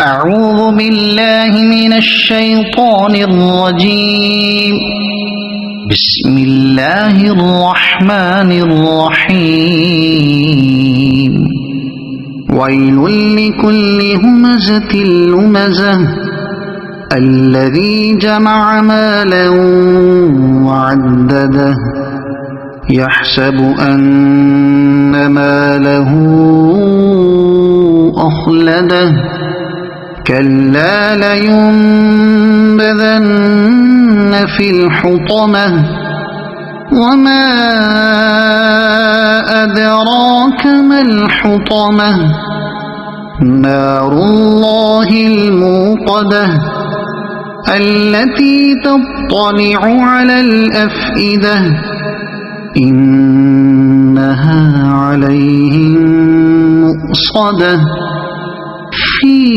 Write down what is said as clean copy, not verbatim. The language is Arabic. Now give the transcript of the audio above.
أعوذ بالله من الشيطان الرجيم. بسم الله الرحمن الرحيم. ويل لكل همزة لمزة الذي جمع مالا وعدده يحسب أن ماله أخلده كلا لينبذن في الحطمة وما أدراك ما الحطمة نار الله الموقدة التي تطلع على الأفئدة إنها عليهم مؤصدة في